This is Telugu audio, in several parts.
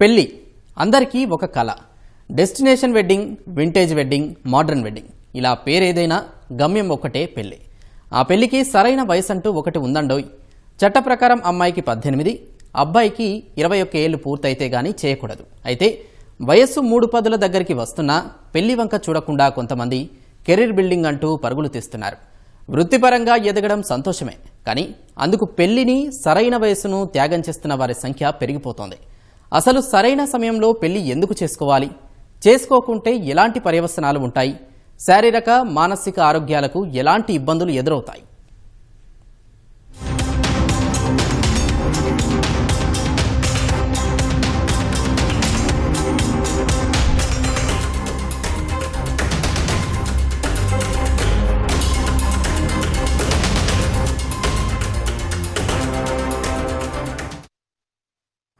పెళ్లి అందరికీ ఒక కళ. Destination wedding, vintage wedding, modern wedding, ఇలా పేరేదైనా గమ్యం ఒక్కటే పెళ్లి. ఆ పెళ్లికి సరైన వయసు అంటూ ఒకటి ఉందండోయ్. చట్ట ప్రకారం అమ్మాయికి 18, అబ్బాయికి 21 ఏళ్లు పూర్తయితే గానీ చేయకూడదు. అయితే వయస్సు 3 పదుల దగ్గరికి వస్తున్నా పెళ్లి వంక చూడకుండా కొంతమంది కెరీర్ బిల్డింగ్ అంటూ పరుగులు తీస్తున్నారు. వృత్తిపరంగా ఎదగడం సంతోషమే, కానీ అందుకు పెళ్లిని, సరైన వయసును త్యాగం చేస్తున్న వారి సంఖ్య పెరిగిపోతోంది. అసలు సరైన సమయంలో పెళ్లి ఎందుకు చేసుకోవాలి? చేసుకోకుంటే ఎలాంటి పర్యవసనాలు ఉంటాయి? శారీరక, మానసిక ఆరోగ్యాలకు ఎలాంటి ఇబ్బందులు ఎదురవుతాయి?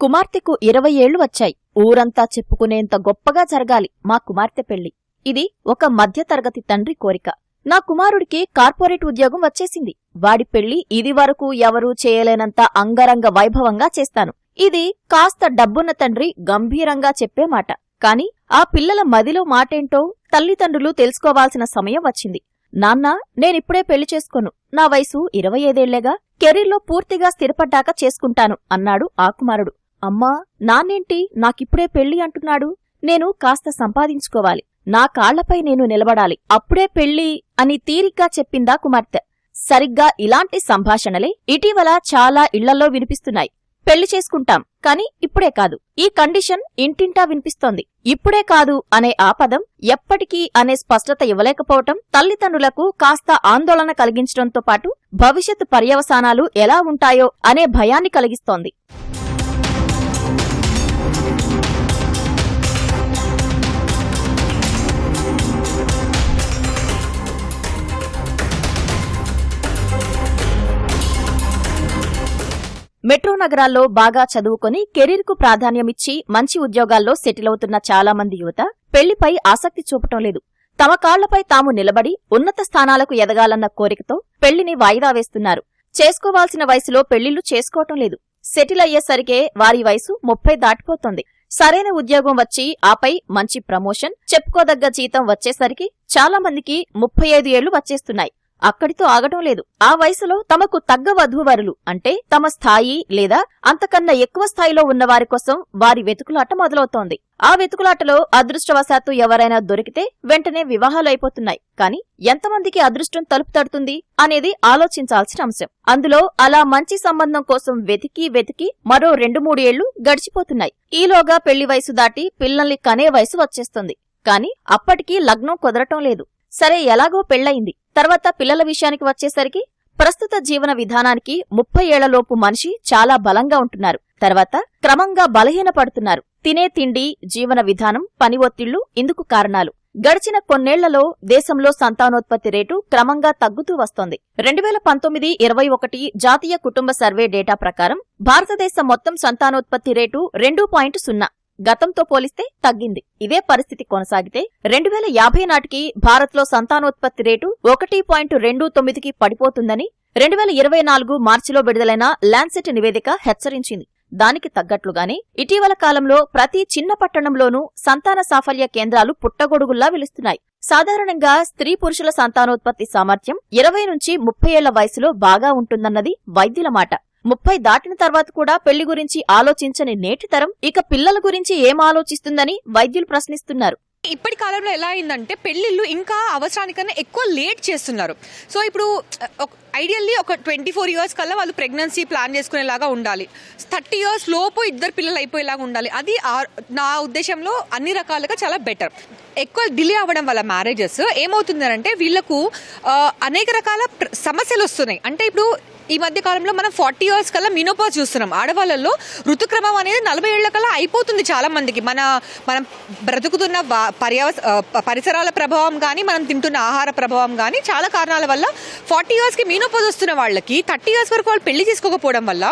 కుమార్తెకు 20 ఏళ్లు వచ్చాయి. ఊరంతా చెప్పుకునేంత గొప్పగా జరగాలి మా కుమార్తె పెళ్లి. ఇది ఒక మధ్యతరగతి తండ్రి కోరిక. నా కుమారుడికి కార్పొరేట్ ఉద్యోగం వచ్చేసింది. వాడి పెళ్లి ఇది వరకు ఎవరూ చేయలేనంత అంగరంగ వైభవంగా చేస్తాను. ఇది కాస్త డబ్బున్న తండ్రి గంభీరంగా చెప్పే మాట. కాని ఆ పిల్లల మదిలో మాటేంటో తల్లిదండ్రులు తెలుసుకోవాల్సిన సమయం వచ్చింది. నాన్నా, నేనిప్పుడే పెళ్లి చేసుకోను. నా వయసు 25 ఏళ్లేగా, కెరీర్లో పూర్తిగా స్థిరపడ్డాక చేసుకుంటాను అన్నాడు ఆ కుమారుడు. అమ్మా, నాన్నేంటి నాకిప్పుడే పెళ్లి అంటున్నాడు? నేను కాస్త సంపాదించుకోవాలి, నా కాళ్లపై నేను నిలబడాలి, అప్పుడే పెళ్లి అని తీరిగ్గా చెప్పిందా కుమార్తె. సరిగ్గా ఇలాంటి సంభాషణలే ఇటీవల చాలా ఇళ్లలో వినిపిస్తున్నాయి. పెళ్లి చేసుకుంటాం, కాని ఇప్పుడే కాదు. ఈ కండిషన్ ఇంటింటా వినిపిస్తోంది. ఇప్పుడే కాదు అనే ఆ పదం ఎప్పటికీ అనే స్పష్టత ఇవ్వలేకపోవటం తల్లిదండ్రులకు కాస్త ఆందోళన కలిగించడంతో పాటు భవిష్యత్తు పర్యవసానాలు ఎలా ఉంటాయో అనే భయాన్ని కలిగిస్తోంది. మెట్రో నగరాల్లో బాగా చదువుకొని కెరీర్కు ప్రాధాన్యమిచ్చి మంచి ఉద్యోగాల్లో సెటిల్ అవుతున్న చాలా మంది యువత పెళ్లిపై ఆసక్తి చూపటం లేదు. తమ కాళ్లపై తాము నిలబడి ఉన్నత స్థానాలకు ఎదగాలన్న కోరికతో పెళ్లిని వాయిదా వేస్తున్నారు. చేసుకోవాల్సిన వయసులో పెళ్లిళ్లు చేసుకోవటం లేదు. సెటిల్ అయ్యేసరికే వారి వయసు 30 దాటిపోతోంది. సరైన ఉద్యోగం వచ్చి ఆపై మంచి ప్రమోషన్, చెప్పుకోదగ్గ జీతం వచ్చేసరికి చాలా మందికి 35 ఏళ్లు వచ్చేస్తున్నాయి. అక్కడితో ఆగటం లేదు. ఆ వయసులో తమకు తగ్గ వధూవరులు అంటే తమ స్థాయి లేదా అంతకన్నా ఎక్కువ స్థాయిలో ఉన్నవారి కోసం వారి వెతుకులాట మొదలవుతోంది. ఆ వెతుకులాటలో అదృష్టవశాత్తు ఎవరైనా దొరికితే వెంటనే వివాహాలు అయిపోతున్నాయి. కాని ఎంతమందికి అదృష్టం తలుపు తడుతుంది అనేది ఆలోచించాల్సిన అంశం. అందులో అలా మంచి సంబంధం కోసం వెతికి మరో 2-3 ఏళ్లు గడిచిపోతున్నాయి. ఈలోగా పెళ్లి వయసు దాటి పిల్లల్ని కనే వయసు వచ్చేస్తుంది. కాని అప్పటికీ లగ్నం కుదరటం లేదు. సరే, ఎలాగో పెళ్లయింది. తర్వాత పిల్లల విషయానికి వచ్చేసరికి ప్రస్తుత జీవన విధానానికి 30 ఏళ్లలోపు మనిషి చాలా బలంగా ఉంటున్నారు. తర్వాత క్రమంగా బలహీనపడుతున్నారు. తినే తిండి, జీవన విధానం, పని ఒత్తిళ్లు ఇందుకు కారణాలు. గడిచిన కొన్నేళ్లలో దేశంలో సంతానోత్పత్తి రేటు క్రమంగా తగ్గుతూ వస్తోంది. 2019-21 జాతీయ కుటుంబ సర్వే డేటా ప్రకారం భారతదేశ మొత్తం సంతానోత్పత్తి రేటు 2.0. గతంతో పోలిస్తే తగ్గింది. ఇదే పరిస్థితి కొనసాగితే 2050 నాటికి భారత్లో సంతానోత్పత్తి రేటు 1.29కి పడిపోతుందని 2024 మార్చిలో విడుదలైన ల్యాన్సెట్ నివేదిక హెచ్చరించింది. దానికి తగ్గట్లుగానే ఇటీవల కాలంలో ప్రతి చిన్న పట్టణంలోనూ సంతాన సాఫల్య కేంద్రాలు పుట్టగొడుగుల్లా వెలుస్తున్నాయి. సాధారణంగా స్త్రీ పురుషుల సంతానోత్పత్తి సామర్థ్యం 20 నుంచి 30 ఏళ్ల వయసులో బాగా ఉంటుందన్నది వైద్యుల మాట. 30 దాటిన తర్వాత కూడా పెళ్లి గురించి ఆలోచించని నేటి తరం ఇక పిల్లల గురించి ఏం ఆలోచిస్తుందని వైద్యులు ప్రశ్నిస్తున్నారు. ఇప్పటి కాలంలో ఎలా అయిందంటే పెళ్లిళ్ళు ఇంకా అవసరానికన్నా ఎక్కువ లేట్ చేస్తున్నారు. సో ఇప్పుడు ఐడియల్లీ ఒక 24 ఇయర్స్ కల్లా వాళ్ళు ప్రెగ్నెన్సీ ప్లాన్ చేసుకునేలాగా ఉండాలి. 30 ఇయర్స్ లోపు 2 పిల్లలు అయిపోయేలాగా ఉండాలి. అది నా ఉద్దేశంలో అన్ని రకాలుగా చాలా బెటర్. ఎక్కువ డిలే అవ్వడం వల్ల మ్యారేజెస్ ఏమవుతుందంటే వీళ్లకు అనేక రకాల సమస్యలు వస్తున్నాయి. అంటే ఇప్పుడు ఈ మధ్య కాలంలో మనం 40 ఇయర్స్ కల్లా మినోపాజ్ చూస్తున్నాం. ఆడవాళ్ళల్లో ఋతుక్రమం అనేది 40 ఏళ్ల కల్లా అయిపోతుంది చాలా మందికి. మనం బ్రతుకుతున్న పరిసరాల ప్రభావం కానీ, మనం తింటున్న ఆహార ప్రభావం కానీ, చాలా కారణాల వల్ల 40 ఇయర్స్కి మినోపాజ్ వస్తున్న వాళ్ళకి 30 ఇయర్స్ వరకు వాళ్ళు పెళ్లి చేసుకోకపోవడం వల్ల,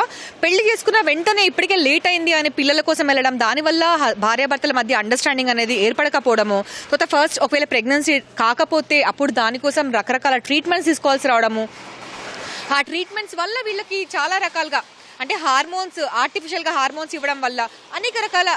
పెళ్లి చేసుకున్న వెంటనే ఇప్పటికే లేట్ అయింది అని పిల్లల కోసం వెళ్ళడం, దానివల్ల భార్యాభర్తల మధ్య అండర్స్టాండింగ్ అనేది ఏర్పడకపోవడము, కొత్త ఫస్ట్ ఒకవేళ ప్రెగ్నెన్సీ కాకపోతే అప్పుడు దానికోసం రకరకాల ట్రీట్మెంట్స్ తీసుకోవాల్సి రావడము, ఆ ట్రీట్మెంట్స్ వల్ల వీళ్ళకి చాలా రకాలుగా అంటే ఆర్టిఫిషియల్గా హార్మోన్స్ ఇవ్వడం వల్ల అనేక రకాల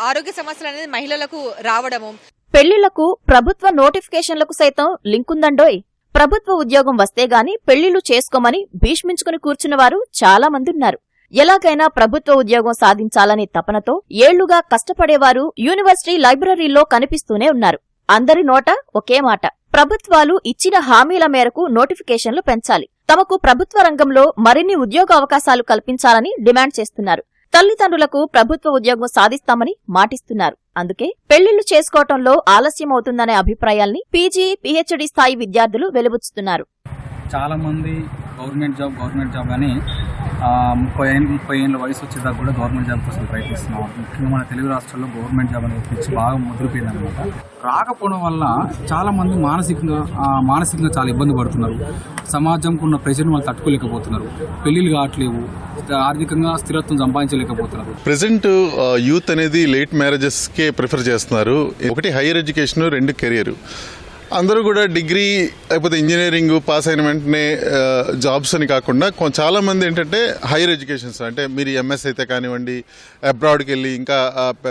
ఆరోగ్య సమస్యలు అనేది మహిళలకు రావడము. పెళ్లిళ్లకు ప్రభుత్వ నోటిఫికేషన్లకు సైతం లింకుందండోయ్. ప్రభుత్వ ఉద్యోగం వస్తే గాని పెళ్లిళ్లు చేసుకోమని భీష్మించుకుని కూర్చున్నవారు చాలా మంది ఉన్నారు. ఎలాగైనా ప్రభుత్వ ఉద్యోగం సాధించాలనే తపనతో ఏళ్లుగా కష్టపడేవారు యూనివర్సిటీ లైబ్రరీల్లో కనిపిస్తూనే ఉన్నారు. అందరి నోట ఒకే మాట, ప్రభుత్వాలు ఇచ్చిన హామీల మేరకు నోటిఫికేషన్లు పెంచాలి, తమకు ప్రభుత్వ రంగంలో మరిన్ని ఉద్యోగ అవకాశాలు కల్పించాలని డిమాండ్ చేస్తున్నారు. తల్లిదండ్రులకు ప్రభుత్వ ఉద్యోగం సాధిస్తామని మాటిస్తున్నారు. అందుకే పెళ్లిళ్లు చేసుకోవటంలో ఆలస్యమవుతుందనే అభిప్రాయాల్ని పీజీ, పీహెచ్డీ స్థాయి విద్యార్థులు వెలుబుచ్చుతున్నారు. చాలా మంది గవర్నమెంట్ జాబ్ అని 30 ఏళ్ళ వయసు వచ్చేదాకా కూడా గవర్నమెంట్ జాబ్ కోసం ప్రయత్నిస్తున్నాం. ముఖ్యంగా మన తెలుగు రాష్ట్రాల్లో గవర్నమెంట్ జాబ్ అనేది పిచ్చి బాగా ముదిరిపోయింది అనమాట. రాకపోవడం వల్ల చాలా మంది మానసికంగా చాలా ఇబ్బంది పడుతున్నారు. సమాజంకు ఉన్న ప్రెజర్ని వాళ్ళు తట్టుకోలేకపోతున్నారు. పెళ్లిళ్ళు కావట్లేవు, ఆర్థికంగా స్థిరత్వం సంపాదించలేకపోతున్నారు. ప్రెసెంట్ యూత్ అనేది లేట్ మ్యారేజెస్కే ప్రిఫర్ చేస్తున్నారు. ఒకటి హైయర్ ఎడ్యుకేషన్, 2 కెరియర్. అందరూ కూడా డిగ్రీ లేకపోతే ఇంజనీరింగ్ పాస్ అయిన వెంటనే జాబ్స్ అని కాకుండా చాలా మంది ఏంటంటే హైయర్ ఎడ్యుకేషన్స్, అంటే మీరు ఎంఎస్ అయితే కానివ్వండి, అబ్రాడ్కి వెళ్ళి ఇంకా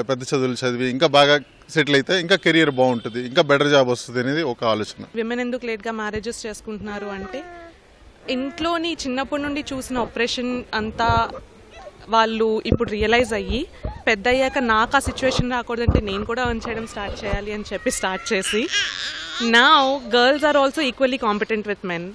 పెద్ద చదువులు చదివి ఇంకా బాగా సెటిల్ అయితే ఇంకా కెరియర్ బాగుంటుంది, ఇంకా బెటర్ జాబ్ వస్తుంది అనేది ఒక ఆలోచన. విమెన్ ఎందుకు లేట్గా మ్యారేజెస్ చేసుకుంటున్నారు అంటే ఇంట్లోని చిన్నప్పటి నుండి చూసిన ఆపరేషన్ అంతా వాళ్ళు ఇప్పుడు రియలైజ్ అయ్యి పెద్ద అయ్యాక నాకు ఆ సిచ్యువేషన్ రాకూడదంటే నేను కూడా ఎర్న్ చేయడం స్టార్ట్ చేయాలి అని చెప్పి స్టార్ట్ చేసి now girls are also equally competent with men.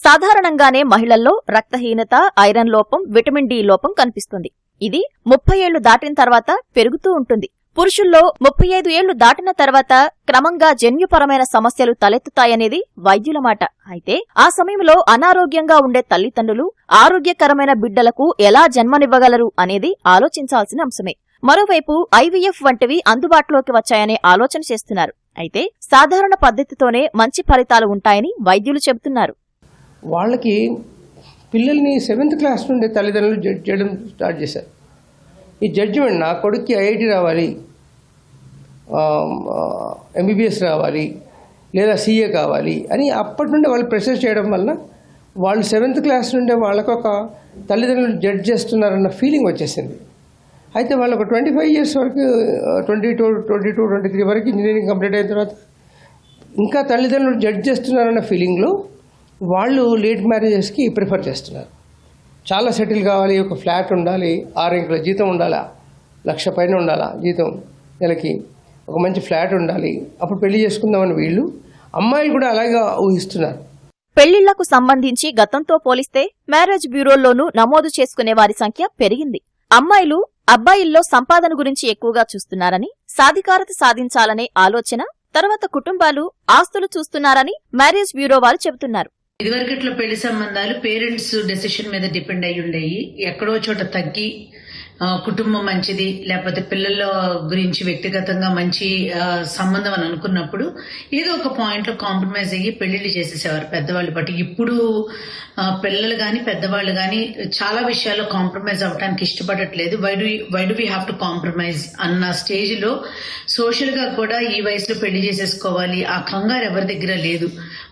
సాధారణంగానే మహిళల్లో రక్తహీనత, ఐరన్ లోపం, విటమిన్ డి లోపం కనిపిస్తుంది. ఇది 30 ఏళ్లు దాటిన తర్వాత పెరుగుతూ ఉంటుంది. పురుషుల్లో 35 ఏళ్లు దాటిన తర్వాత క్రమంగా జన్యుపరమైన సమస్యలు తలెత్తుతాయనేది వైద్యుల మాట. అయితే ఆ సమయంలో అనారోగ్యంగా ఉండే తల్లిదండ్రులు ఆరోగ్యకరమైన బిడ్డలకు ఎలా జన్మనివ్వగలరు అనేది ఆలోచించాల్సిన అంశమే. మరోవైపు ఐవీఎఫ్ వంటివి అందుబాటులోకి వచ్చాయనే ఆలోచన చేస్తున్నారు. అయితే సాధారణ పద్ధతితోనే మంచి ఫలితాలు ఉంటాయని వైద్యులు చెబుతున్నారు. వాళ్ళకి పిల్లల్ని 7th క్లాస్ నుండి తల్లిదండ్రులు జడ్జ్ చేయడం స్టార్ట్ చేశారు. ఈ జడ్జిమెంట్ నా కొడుక్కి ఐఐటి రావాలి, ఎంబీబీఎస్ రావాలి, లేదా సీఏ కావాలి అని అప్పటి నుండి వాళ్ళు ప్రెషర్ చేయడం వలన వాళ్ళు 7th క్లాస్ నుండే వాళ్ళకు ఒక తల్లిదండ్రులు జడ్జ్ చేస్తున్నారన్న ఫీలింగ్ వచ్చేసింది. అయితే వాళ్ళు ఒక 25 years వరకు 22-23 వరకు ఇంజనీరింగ్ కంప్లీట్ అయిన తర్వాత ఇంకా తల్లిదండ్రులు జడ్జ్ చేస్తున్నారన్న ఫీలింగ్లో వాళ్ళు లేట్ మ్యారేజెస్కి ప్రిఫర్ చేస్తున్నారు. చాలా సెటిల్ కావాలి, ఒక ఫ్లాట్ ఉండాలి, 6 అంకెల జీతం ఉండాలా, 1,00,000 పైన ఉండాలా జీతం నెలకి, ఒక మంచి ఫ్లాట్ ఉండాలి, అప్పుడు పెళ్లి చేసుకుందామని వీళ్ళు అమ్మాయిలు కూడా అలాగే ఊహిస్తున్నారు. పెళ్లిళ్లకు సంబంధించి గతంతో పోలిస్తే మ్యారేజ్ బ్యూరోల్లోనూ నమోదు చేసుకునే వారి సంఖ్య పెరిగింది. అమ్మాయిలు అబ్బాయిల్లో సంపాదన గురించి ఎక్కువగా చూస్తున్నారని, సాధికారత సాధించాలనే ఆలోచన, తర్వాత కుటుంబాలు ఆస్తులు చూస్తున్నారని మ్యారేజ్ బ్యూరో వారు చెబుతున్నారు. ఇదివరకట్లో పెళ్లి సంబంధాలు పేరెంట్స్ డెసిషన్ మీద డిపెండ్ అయి ఉండేవి. ఎక్కడో చోట తగ్గి కుటుంబం మంచిది, లేకపోతే పిల్లల గురించి వ్యక్తిగతంగా మంచి సంబంధం అని అనుకున్నప్పుడు ఏదో ఒక పాయింట్ లో కాంప్రమైజ్ అయ్యి పెళ్లిళ్ళు చేసేసేవారు పెద్దవాళ్ళు. బట్ ఇప్పుడు పిల్లలు గాని పెద్దవాళ్ళు గాని చాలా విషయాల్లో కాంప్రమైజ్ అవ్వడానికి ఇష్టపడట్లేదు. Why do we have to compromise అన్న స్టేజ్ లో సోషల్ గా కూడా ఈ వయసులో పెళ్లి చేసేసుకోవాలి, ఆ కంగారు ఎవరి దగ్గర లేదు.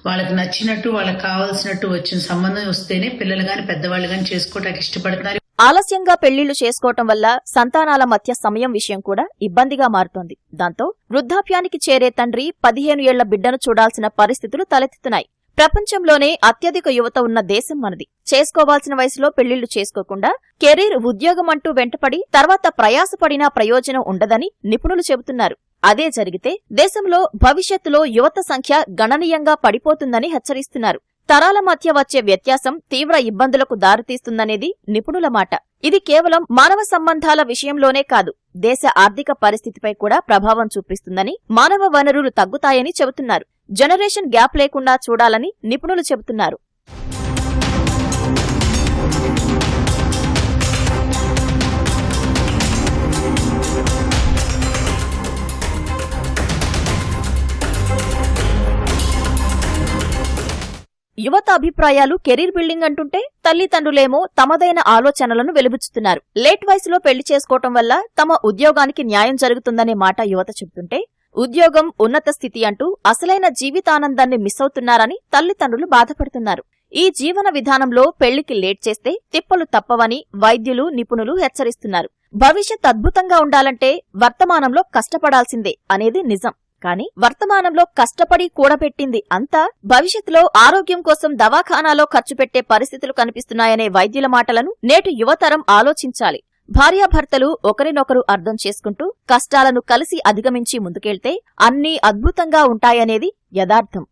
వాళ్ళకి నచ్చినట్టు, వాళ్ళకి కావాల్సినట్టు వచ్చిన సంబంధం వస్తేనే పిల్లలు గాని పెద్దవాళ్ళు గాని చేసుకోవడానికి ఇష్టపడుతున్నారు. ఆలస్యంగా పెళ్లిళ్లు చేసుకోవటం వల్ల సంతానాల మధ్య సమయం విషయం కూడా ఇబ్బందిగా మారుతోంది. దాంతో వృద్ధాప్యానికి చేరే తండ్రి 15 ఏళ్ల బిడ్డను చూడాల్సిన పరిస్థితులు తలెత్తుతున్నాయి. ప్రపంచంలోనే అత్యధిక యువత ఉన్న దేశం మనది. చేసుకోవాల్సిన వయసులో పెళ్లిళ్లు చేసుకోకుండా కెరీర్, ఉద్యోగం అంటూ వెంటపడి తర్వాత ప్రయాసపడినా ప్రయోజనం ఉండదని నిపుణులు చెబుతున్నారు. అదే జరిగితే దేశంలో భవిష్యత్తులో యువత సంఖ్య గణనీయంగా పడిపోతుందని హెచ్చరిస్తున్నారు. తరాల మధ్య వచ్చే వ్యత్యాసం తీవ్ర ఇబ్బందులకు దారితీస్తుందనేది నిపుణుల మాట. ఇది కేవలం మానవ సంబంధాల విషయంలోనే కాదు, దేశ ఆర్థిక పరిస్థితిపై కూడా ప్రభావం చూపిస్తుందని, మానవ వనరులు తగ్గుతాయని చెబుతున్నారు. జనరేషన్ గ్యాప్ లేకుండా చూడాలని నిపుణులు చెబుతున్నారు. యువత అభిప్రాయాలు కెరీర్ బిల్డింగ్ అంటుంటే తల్లిదండ్రులేమో తమదైన ఆలోచనలను వెలుబుచ్చుతున్నారు. లేట్ వయసులో పెళ్లి చేసుకోవటం వల్ల తమ ఉద్యోగానికి న్యాయం జరుగుతుందనే మాట యువత చెబుతుంటే, ఉద్యోగం, ఉన్నత స్థితి అంటూ అసలైన జీవితానందాన్ని మిస్ అవుతున్నారని తల్లిదండ్రులు బాధపడుతున్నారు. ఈ జీవన విధానంలో పెళ్లికి లేట్ చేస్తే తిప్పలు తప్పవని వైద్యులు, నిపుణులు హెచ్చరిస్తున్నారు. భవిష్యత్ అద్భుతంగా ఉండాలంటే వర్తమానంలో కష్టపడాల్సిందే అనేది నిజం. కానీ వర్తమానంలో కష్టపడి కూడబెట్టింది అంతా భవిష్యత్తులో ఆరోగ్యం కోసం దవాఖానాలో ఖర్చు పెట్టే పరిస్థితులు కనిపిస్తున్నాయనే వైద్యుల మాటలను నేటి యువతరం ఆలోచించాలి. భార్యాభర్తలు ఒకరినొకరు అర్థం చేసుకుంటూ కష్టాలను కలిసి అధిగమించి ముందుకెళ్తే అన్నీ అద్భుతంగా ఉంటాయనేది యథార్థం.